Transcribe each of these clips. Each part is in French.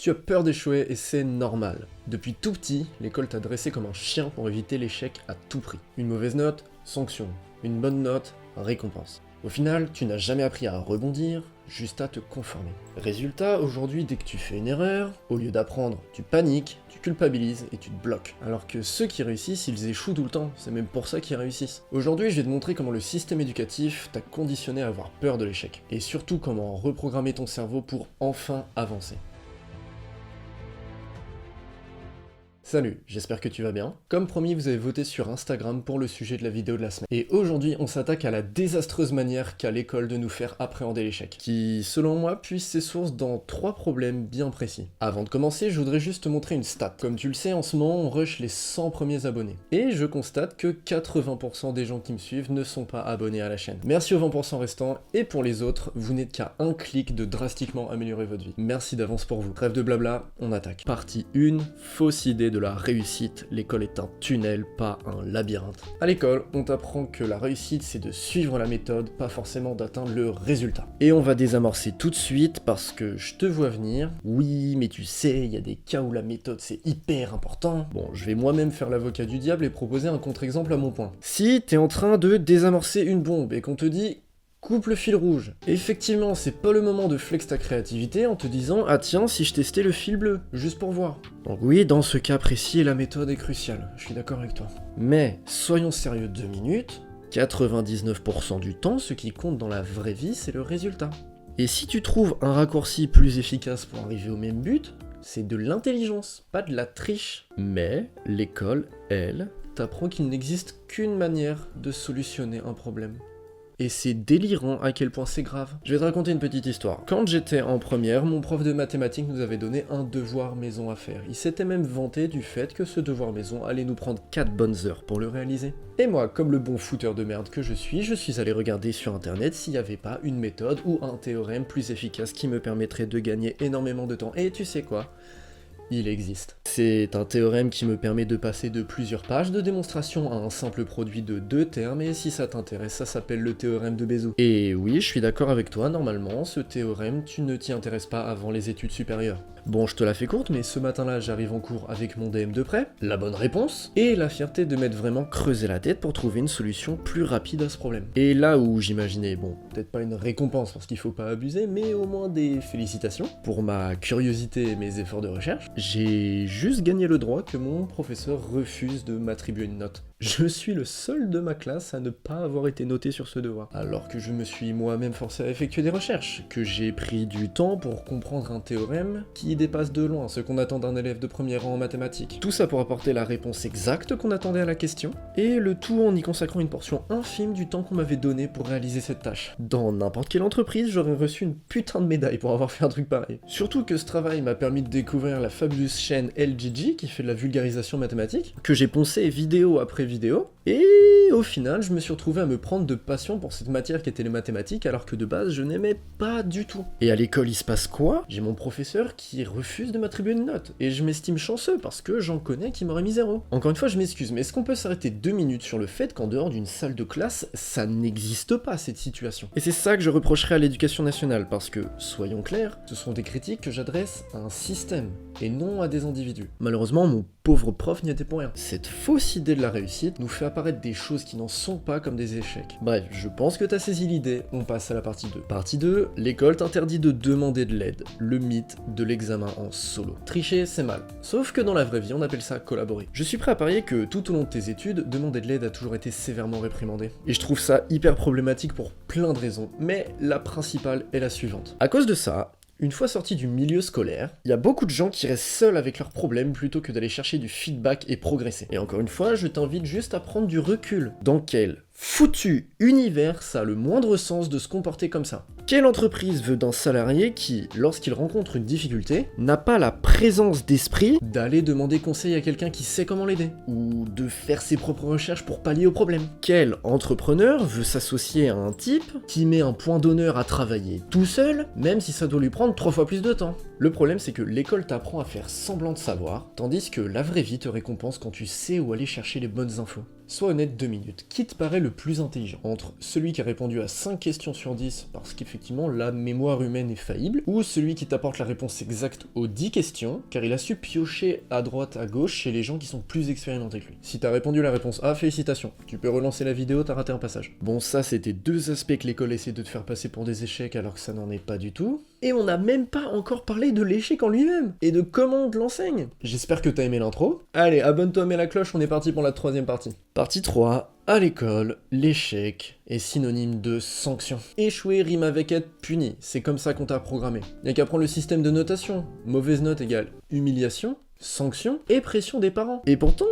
Tu as peur d'échouer et c'est normal. Depuis tout petit, l'école t'a dressé comme un chien pour éviter l'échec à tout prix. Une mauvaise note, sanction. Une bonne note, récompense. Au final, tu n'as jamais appris à rebondir, juste à te conformer. Résultat, aujourd'hui, dès que tu fais une erreur, au lieu d'apprendre, tu paniques, tu culpabilises et tu te bloques. Alors que ceux qui réussissent, ils échouent tout le temps, c'est même pour ça qu'ils réussissent. Aujourd'hui, je vais te montrer comment le système éducatif t'a conditionné à avoir peur de l'échec. Et surtout comment reprogrammer ton cerveau pour enfin avancer. Salut, j'espère que tu vas bien. Comme promis, vous avez voté sur Instagram pour le sujet de la vidéo de la semaine. Et aujourd'hui, on s'attaque à la désastreuse manière qu'a l'école de nous faire appréhender l'échec, qui, selon moi, puise ses sources dans 3 problèmes bien précis. Avant de commencer, je voudrais juste te montrer une stat. Comme tu le sais, en ce moment, on rush les 100 premiers abonnés. Et je constate que 80% des gens qui me suivent ne sont pas abonnés à la chaîne. Merci aux 20% restants, et pour les autres, vous n'êtes qu'à un clic de drastiquement améliorer votre vie. Merci d'avance pour vous. Trêve de blabla, on attaque. Partie 1, fausse idée de la réussite, l'école est un tunnel, pas un labyrinthe. À l'école, on t'apprend que la réussite c'est de suivre la méthode, pas forcément d'atteindre le résultat. Et on va désamorcer tout de suite parce que je te vois venir. Oui, mais tu sais, il y a des cas où la méthode c'est hyper important. Bon, je vais moi-même faire l'avocat du diable et proposer un contre-exemple à mon point. Si t'es en train de désamorcer une bombe et qu'on te dit coupe le fil rouge. Effectivement, c'est pas le moment de flex ta créativité en te disant « Ah tiens, si je testais le fil bleu, juste pour voir ». Donc oui, dans ce cas précis, la méthode est cruciale, je suis d'accord avec toi. Mais, soyons sérieux 2 minutes, 99% du temps, ce qui compte dans la vraie vie, c'est le résultat. Et si tu trouves un raccourci plus efficace pour arriver au même but, c'est de l'intelligence, pas de la triche. Mais, l'école, elle, t'apprend qu'il n'existe qu'une manière de solutionner un problème. Et c'est délirant à quel point c'est grave. Je vais te raconter une petite histoire. Quand j'étais en première, mon prof de mathématiques nous avait donné un devoir maison à faire. Il s'était même vanté du fait que ce devoir maison allait nous prendre 4 bonnes heures pour le réaliser. Et moi, comme le bon fouteur de merde que je suis allé regarder sur internet s'il n'y avait pas une méthode ou un théorème plus efficace qui me permettrait de gagner énormément de temps. Et tu sais quoi ? Il existe. C'est un théorème qui me permet de passer de plusieurs pages de démonstration à un simple produit de 2 termes, et si ça t'intéresse, ça s'appelle le théorème de Bézout. Et oui, je suis d'accord avec toi, normalement, ce théorème, tu ne t'y intéresses pas avant les études supérieures. Bon, je te la fais courte, mais ce matin-là, j'arrive en cours avec mon DM de près, la bonne réponse, et la fierté de m'être vraiment creusé la tête pour trouver une solution plus rapide à ce problème. Et là où j'imaginais, bon, peut-être pas une récompense parce qu'il faut pas abuser, mais au moins des félicitations pour ma curiosité et mes efforts de recherche, j'ai juste gagné le droit que mon professeur refuse de m'attribuer une note. Je suis le seul de ma classe à ne pas avoir été noté sur ce devoir, alors que je me suis moi-même forcé à effectuer des recherches, que j'ai pris du temps pour comprendre un théorème qui dépasse de loin ce qu'on attend d'un élève de premier rang en mathématiques. Tout ça pour apporter la réponse exacte qu'on attendait à la question, et le tout en y consacrant une portion infime du temps qu'on m'avait donné pour réaliser cette tâche. Dans n'importe quelle entreprise, j'aurais reçu une putain de médaille pour avoir fait un truc pareil. Surtout que ce travail m'a permis de découvrir la fabuleuse chaîne LGG qui fait de la vulgarisation mathématique, que j'ai poncé vidéo après vidéo, et au final, je me suis retrouvé à me prendre de passion pour cette matière qui était les mathématiques, alors que de base, je n'aimais pas du tout. Et à l'école, il se passe quoi ? J'ai mon professeur qui refuse de m'attribuer une note, et je m'estime chanceux parce que j'en connais qui m'aurait mis 0. Encore une fois, je m'excuse, mais est-ce qu'on peut s'arrêter 2 minutes sur le fait qu'en dehors d'une salle de classe, ça n'existe pas cette situation ? Et c'est ça que je reprocherais à l'éducation nationale, parce que, soyons clairs, ce sont des critiques que j'adresse à un système, et non à des individus. Malheureusement, mon pauvre prof n'y était pour rien. Cette fausse idée de la réussite nous fait apparaître des choses qui n'en sont pas comme des échecs. Bref, je pense que t'as saisi l'idée, on passe à la partie 2. Partie 2, l'école t'interdit de demander de l'aide. Le mythe de l'examen en solo. Tricher, c'est mal. Sauf que dans la vraie vie, on appelle ça collaborer. Je suis prêt à parier que tout au long de tes études, demander de l'aide a toujours été sévèrement réprimandé. Et je trouve ça hyper problématique pour plein de raisons, mais la principale est la suivante. À cause de ça, une fois sortis du milieu scolaire, il y a beaucoup de gens qui restent seuls avec leurs problèmes plutôt que d'aller chercher du feedback et progresser. Et encore une fois, je t'invite juste à prendre du recul. Dans quel foutu univers ça a le moindre sens de se comporter comme ça ? Quelle entreprise veut d'un salarié qui, lorsqu'il rencontre une difficulté, n'a pas la présence d'esprit d'aller demander conseil à quelqu'un qui sait comment l'aider, ou de faire ses propres recherches pour pallier au problème ? Quel entrepreneur veut s'associer à un type qui met un point d'honneur à travailler tout seul, même si ça doit lui prendre 3 fois plus de temps ? Le problème, c'est que l'école t'apprend à faire semblant de savoir, tandis que la vraie vie te récompense quand tu sais où aller chercher les bonnes infos. Sois honnête 2 minutes, qui te paraît le plus intelligent entre celui qui a répondu à 5 questions sur 10 parce qu'il effectivement la mémoire humaine est faillible, ou celui qui t'apporte la réponse exacte aux 10 questions, car il a su piocher à droite, à gauche chez les gens qui sont plus expérimentés que lui. Si t'as répondu à la réponse A, félicitations, tu peux relancer la vidéo, t'as raté un passage. Bon, ça c'était deux aspects que l'école essaie de te faire passer pour des échecs alors que ça n'en est pas du tout. Et on n'a même pas encore parlé de l'échec en lui-même, et de comment on te l'enseigne. J'espère que t'as aimé l'intro. Allez, abonne-toi, mets la cloche, on est parti pour la troisième partie. Partie 3. À l'école, l'échec est synonyme de sanction. Échouer rime avec être puni, c'est comme ça qu'on t'a programmé. Y'a qu'à prendre le système de notation. Mauvaise note égale humiliation, sanction et pression des parents. Et pourtant,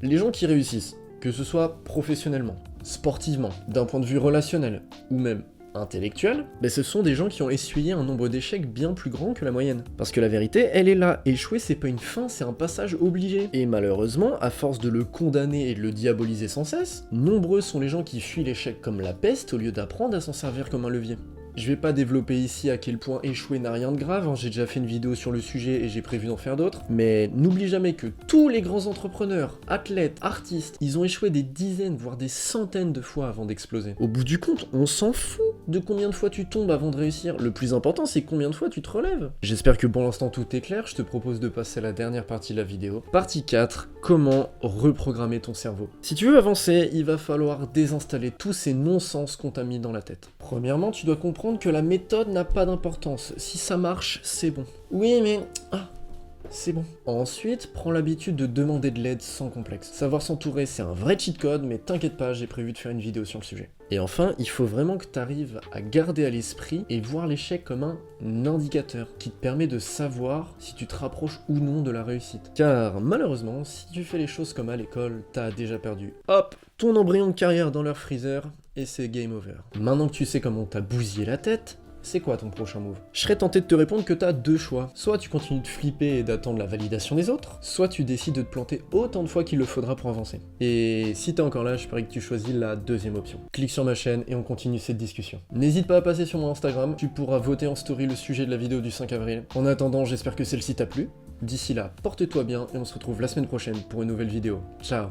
les gens qui réussissent, que ce soit professionnellement, sportivement, d'un point de vue relationnel, ou même intellectuel, ben ce sont des gens qui ont essuyé un nombre d'échecs bien plus grand que la moyenne. Parce que la vérité, elle est là. Échouer, c'est pas une fin, c'est un passage obligé. Et malheureusement, à force de le condamner et de le diaboliser sans cesse, nombreux sont les gens qui fuient l'échec comme la peste au lieu d'apprendre à s'en servir comme un levier. Je vais pas développer ici à quel point échouer n'a rien de grave, hein, j'ai déjà fait une vidéo sur le sujet et j'ai prévu d'en faire d'autres, mais n'oublie jamais que tous les grands entrepreneurs, athlètes, artistes, ils ont échoué des dizaines, voire des centaines de fois avant d'exploser. Au bout du compte, on s'en fout de combien de fois tu tombes avant de réussir, le plus important c'est combien de fois tu te relèves. J'espère que pour l'instant tout est clair, je te propose de passer à la dernière partie de la vidéo. Partie 4, comment reprogrammer ton cerveau. Si tu veux avancer, il va falloir désinstaller tous ces non-sens qu'on t'a mis dans la tête. Premièrement, tu dois comprendre que la méthode n'a pas d'importance. Si ça marche, c'est bon. Oui, mais... c'est bon. Ensuite, prends l'habitude de demander de l'aide sans complexe. Savoir s'entourer, c'est un vrai cheat code, mais t'inquiète pas, j'ai prévu de faire une vidéo sur le sujet. Et enfin, il faut vraiment que tu arrives à garder à l'esprit et voir l'échec comme un indicateur qui te permet de savoir si tu te rapproches ou non de la réussite. Car malheureusement, si tu fais les choses comme à l'école, t'as déjà perdu. Hop, ton embryon de carrière dans leur freezer, et c'est game over. Maintenant que tu sais comment t'as bousillé la tête, c'est quoi ton prochain move? Je serais tenté de te répondre que t'as deux choix. Soit tu continues de flipper et d'attendre la validation des autres, soit tu décides de te planter autant de fois qu'il le faudra pour avancer. Et si t'es encore là, je parie que tu choisis la deuxième option. Clique sur ma chaîne et on continue cette discussion. N'hésite pas à passer sur mon Instagram, tu pourras voter en story le sujet de la vidéo du 5 avril. En attendant, j'espère que celle-ci t'a plu. D'ici là, porte-toi bien et on se retrouve la semaine prochaine pour une nouvelle vidéo. Ciao!